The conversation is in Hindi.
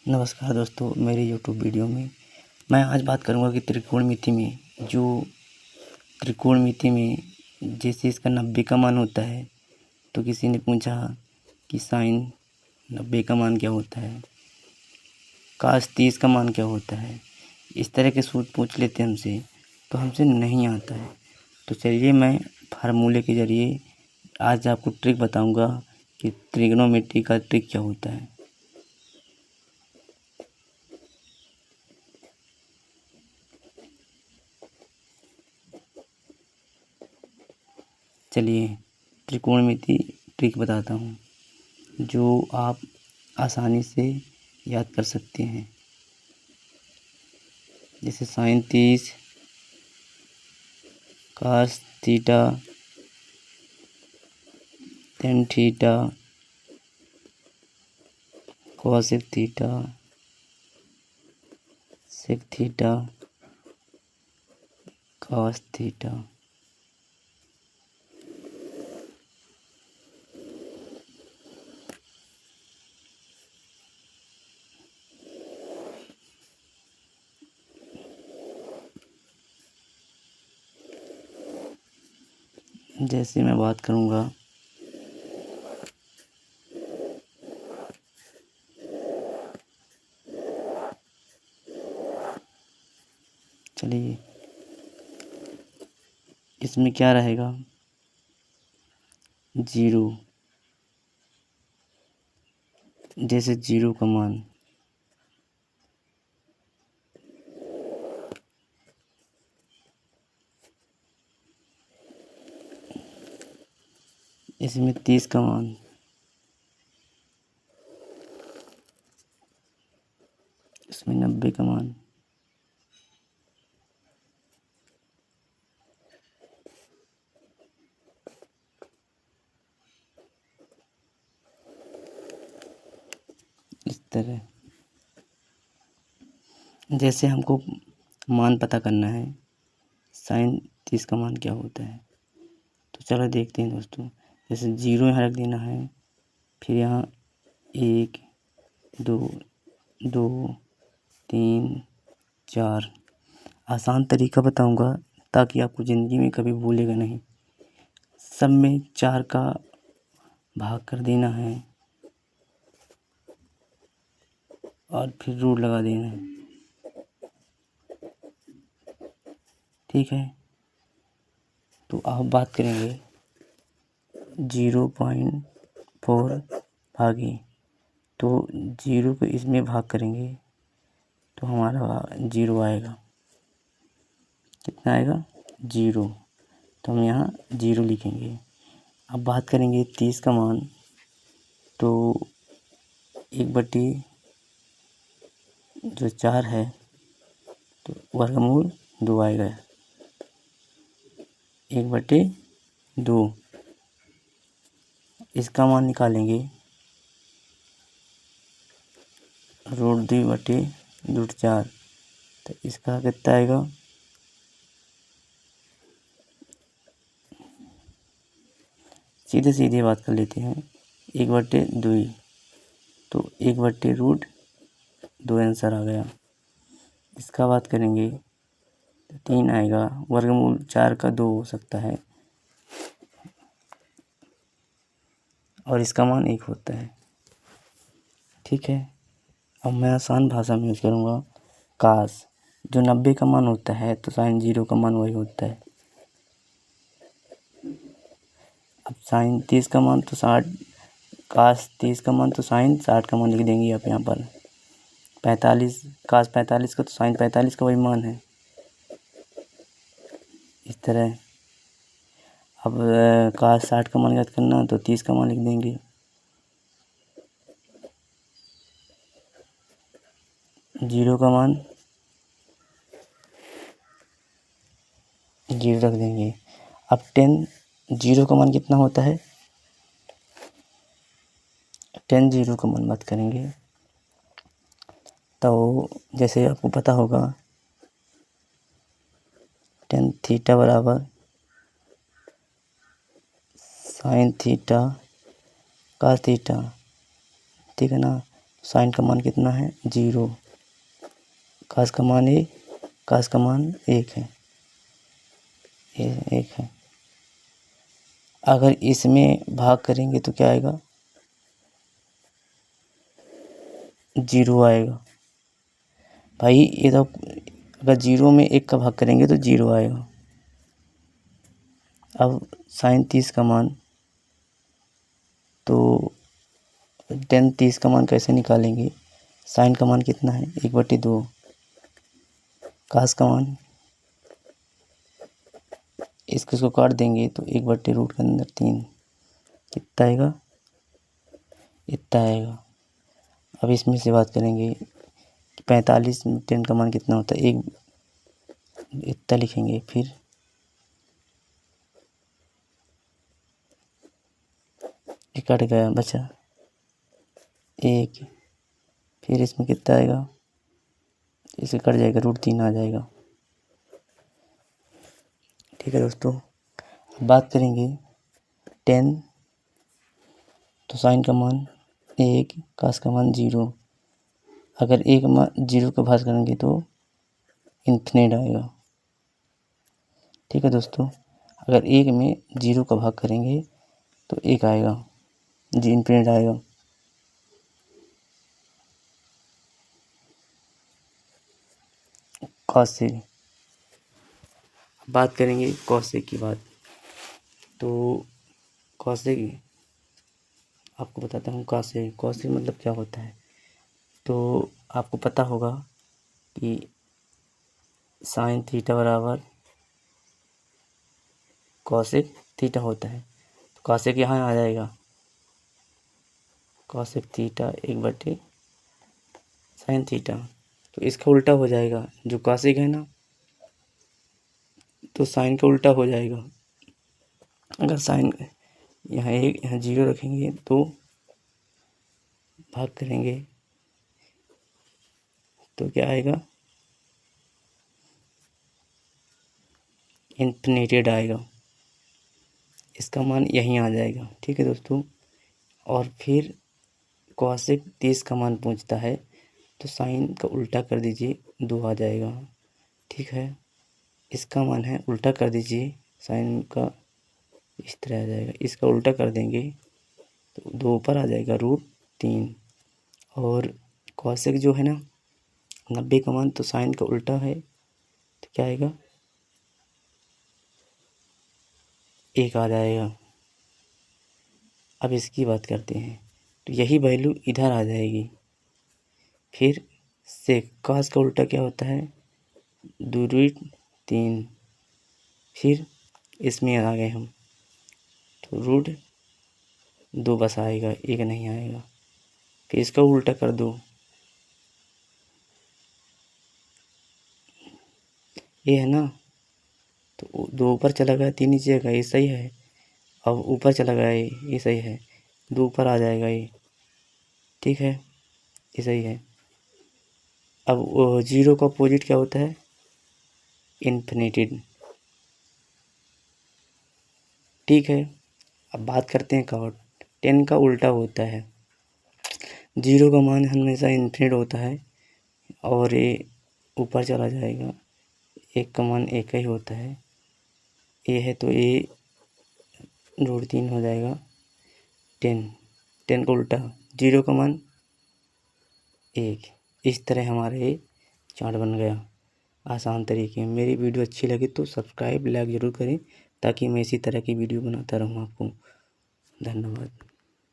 नमस्कार दोस्तों, मेरे यूट्यूब वीडियो में मैं आज बात करूंगा कि त्रिकोणमिति में जैसे इसका 90 का मान होता है, तो किसी ने पूछा कि साइन 90 का मान क्या होता है, काश 30 का मान क्या होता है। इस तरह के सूत्र पूछ लेते हमसे, तो हमसे नहीं आता है। तो चलिए मैं फार्मूले के ज़रिए आज आपको ट्रिक बताऊंगा कि त्रिग्नोमेट्री का ट्रिक क्या होता है। चलिए त्रिकोणमिति ट्रिक बताता हूँ, जो आप आसानी से याद कर सकते हैं। जैसे sine 30, cos theta, tan theta, cosec theta, sec theta, cos theta. जैसे मैं बात करूँगा, चलिए इसमें क्या रहेगा, 0। जैसे 0 का मान इसमें 30 का मान, इसमें 90 का मान, इस तरह। जैसे हमको मान पता करना है, साइन 30 का मान क्या होता है, तो चलो देखते हैं दोस्तों। जैसे 0 यहाँ रख देना है, फिर यहाँ 1 2 2 3 4। आसान तरीका बताऊंगा ताकि आपको ज़िंदगी में कभी भूलेगा नहीं। सब में 4 का भाग कर देना है और फिर रूट लगा देना है, ठीक है। तो आप बात करेंगे 0.4 भागी, तो 0 को इसमें भाग करेंगे तो हमारा 0 आएगा। कितना आएगा? 0। तो हम यहाँ 0 लिखेंगे। अब बात करेंगे 30 का मान, तो 1/4 जो 4 है, तो वर्गमूल 2 आएगा। 1/2 इसका मान निकालेंगे, √2/√4। तो इसका कितना आएगा? सीधे सीधे बात कर लेते हैं, 1/2। तो 1/√2 आंसर आ गया। इसका बात करेंगे तो 3 आएगा। वर्गमूल 4 का 2 हो सकता है और इसका मान 1 होता है, ठीक है। अब मैं आसान भाषा में यूज़ करूँगा, काश जो 90 का मान होता है तो साइन 0 का मान वही होता है। अब साइन 30 का मान तो 60, काश 30 का मान तो साइन 60 का मान लिख देंगे आप यहाँ पर। 45, काश 45 का तो साइन 45 का वही मान है, इस तरह। अब काश 60 का मान याद करना तो 30 का मान लिख देंगे। जीरो का मान 0 रख देंगे। अब 0 का मान कितना होता है? 0 का मान बात करेंगे तो जैसे आपको पता होगा, tan थीटा बराबर साइन थीटा कास थीटा, ठीक है ना। साइन का मान कितना है 0, कास का मान 1, कास का मान 1 है, ये 1 है। अगर इसमें भाग करेंगे तो क्या आएगा 0 आएगा भाई। ये तो अगर 0 में 1 का भाग करेंगे तो 0 आएगा। अब साइन 30 का मान, तो टेन 30 का मान कैसे निकालेंगे। साइन का मान कितना है 1/2, कास का मान इसको काट देंगे तो 1/√3 के अंदर 3 कितना आएगा, इतना आएगा। अब इसमें से बात करेंगे 45 में 10 का मान कितना होता है 1, इतना लिखेंगे। फिर ये कट गया, बचा 1, फिर इसमें कितना आएगा, इसे कट जाएगा √3 आ जाएगा। ठीक है दोस्तों, बात करेंगे 10, तो साइन का मान 1, कास का मान 0। अगर 1 मान 0 का भाग करेंगे तो इन्फिनिट आएगा। ठीक है दोस्तों, अगर 1 में 0 का भाग करेंगे तो 1 आएगा जी, इन्फिनिट आएगा। कॉसेक, बात करेंगे कॉसेक की बात। तो कॉसेक आपको बताता हूँ, कॉसेक मतलब क्या होता है। तो आपको पता होगा कि साइन थीटा बराबर कॉसेक थीटा होता है। तो कॉसेक यहाँ आ जाएगा, कॉसेक थीटा 1/sin थीटा। तो इसका उल्टा हो जाएगा, जो कॉसेक है ना तो साइन का उल्टा हो जाएगा। अगर साइन यहाँ 1 यहाँ 0 रखेंगे तो भाग करेंगे तो क्या आएगा, इन्फिनिटेड आएगा। इसका मान यहीं आ जाएगा। ठीक है दोस्तों, और फिर कॉसेक 30 का मान पूछता है तो साइन का उल्टा कर दीजिए 2 आ जाएगा। ठीक है, इसका मान है उल्टा कर दीजिए साइन का, इस तरह आ जाएगा। इसका उल्टा कर देंगे तो 2 ऊपर आ जाएगा √3। और कॉसेक जो है ना 90 का मान, तो साइन का उल्टा है तो क्या आएगा 1 आ जाएगा। अब इसकी बात करते हैं, तो यही वैल्यू इधर आ जाएगी। फिर सेक कास का उल्टा क्या होता है 2√3। फिर इसमें आ गए हम, तो √2 बस आएगा, 1 नहीं आएगा। फिर इसका उल्टा कर दो, ये है ना, तो 2 ऊपर चला गया 3 नीचे गया, ये सही है। अब ऊपर चला गया ये सही है, 2 ऊपर आ जाएगा ये। ठीक है, ये सही है। अब 0 का अपोजिट क्या होता है इन्फिनिटेड। ठीक है, अब बात करते हैं कॉट। 10 का उल्टा होता है, 0 का मान हमेशा इन्फिनिट होता है और ये ऊपर चला जाएगा। 1 का मान 1 ही होता है, ये है तो ये √3 हो जाएगा। 10 का उल्टा 0 का मान 1। इस तरह हमारा ये चार्ट बन गया आसान तरीके में। मेरी वीडियो अच्छी लगी तो सब्सक्राइब लाइक ज़रूर करें, ताकि मैं इसी तरह की वीडियो बनाता रहूँ आपको। धन्यवाद।